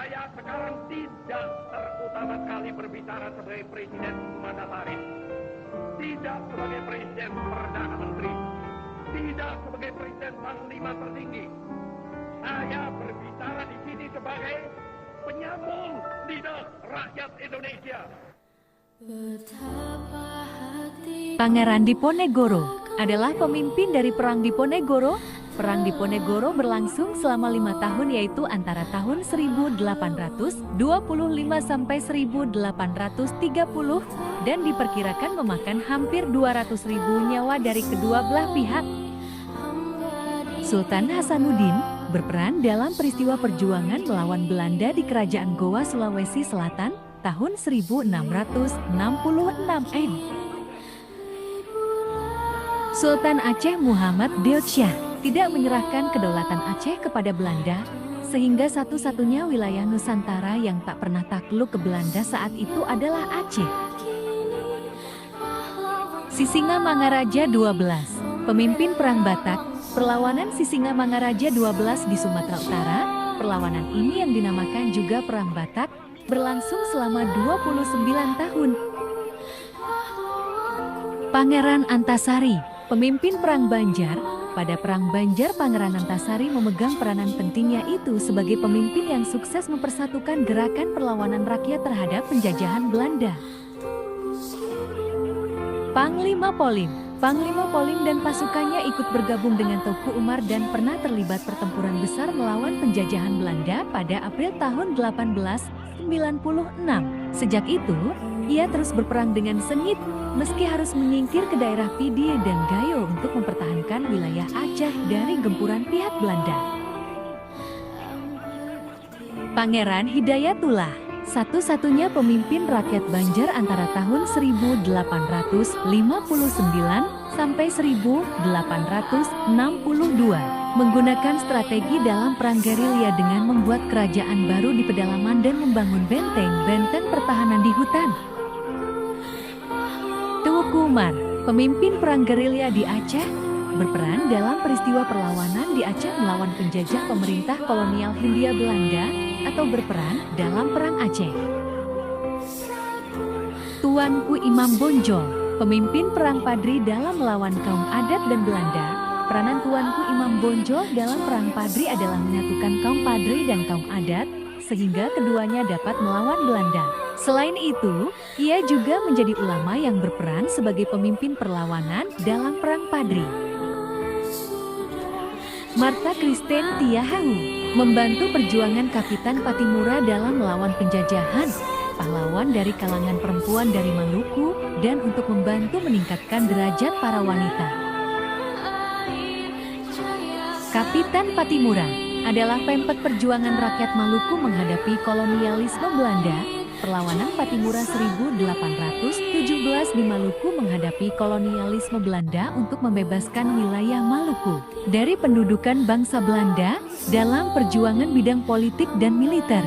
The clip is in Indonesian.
Saya sekarang tidak terutama sekali berbicara sebagai Presiden Sumatera, tidak sebagai Presiden Perdana Menteri, tidak sebagai Presiden Panglima Tertinggi. Saya berbicara di sini sebagai penyambung lidah rakyat Indonesia. Pangeran Diponegoro adalah pemimpin dari Perang Diponegoro. Perang Diponegoro berlangsung selama 5 tahun, yaitu antara tahun 1825 sampai 1830 dan diperkirakan memakan hampir 200.000 nyawa dari kedua belah pihak. Sultan Hasanuddin berperan dalam peristiwa perjuangan melawan Belanda di Kerajaan Goa, Sulawesi Selatan tahun 1666 Sultan Aceh Muhammad Deutsche tidak menyerahkan kedaulatan Aceh kepada Belanda, sehingga satu-satunya wilayah Nusantara yang tak pernah takluk ke Belanda saat itu adalah Aceh. Sisingamangaraja 12, pemimpin Perang Batak, perlawanan Sisingamangaraja 12 di Sumatera Utara. Perlawanan ini yang dinamakan juga Perang Batak, berlangsung selama 29 tahun. Pangeran Antasari, pemimpin Perang Banjar. Pada Perang Banjar, Pangeran Antasari memegang peranan pentingnya itu sebagai pemimpin yang sukses mempersatukan gerakan perlawanan rakyat terhadap penjajahan Belanda. Panglima Polim dan pasukannya ikut bergabung dengan Teuku Umar dan pernah terlibat pertempuran besar melawan penjajahan Belanda pada April tahun 1896. Sejak itu, ia terus berperang dengan sengit, meski harus menyingkir ke daerah Pidi dan Gayo untuk mempertahankan wilayah Aceh dari gempuran pihak Belanda. Pangeran Hidayatullah, satu-satunya pemimpin rakyat Banjar antara tahun 1859 sampai 1862, menggunakan strategi dalam perang gerilya dengan membuat kerajaan baru di pedalaman dan membangun benteng-benteng pertahanan di hutan. Teuku Umar, pemimpin perang gerilya di Aceh, berperan dalam peristiwa perlawanan di Aceh melawan penjajah pemerintah kolonial Hindia Belanda atau berperan dalam Perang Aceh. Tuanku Imam Bonjol, pemimpin perang Padri dalam melawan kaum adat dan Belanda. Peranan Tuanku Imam Bonjol dalam Perang Padri adalah menyatukan kaum Padri dan kaum adat, sehingga keduanya dapat melawan Belanda. Selain itu, ia juga menjadi ulama yang berperan sebagai pemimpin perlawanan dalam Perang Padri. Martha Christine Tiahahu membantu perjuangan Kapitan Patimura dalam melawan penjajahan, pahlawan dari kalangan perempuan dari Maluku, dan untuk membantu meningkatkan derajat para wanita. Kapitan Patimura adalah pempek perjuangan rakyat Maluku menghadapi kolonialisme Belanda. Perlawanan Patimura 1817 di Maluku menghadapi kolonialisme Belanda untuk membebaskan wilayah Maluku dari pendudukan bangsa Belanda dalam perjuangan bidang politik dan militer.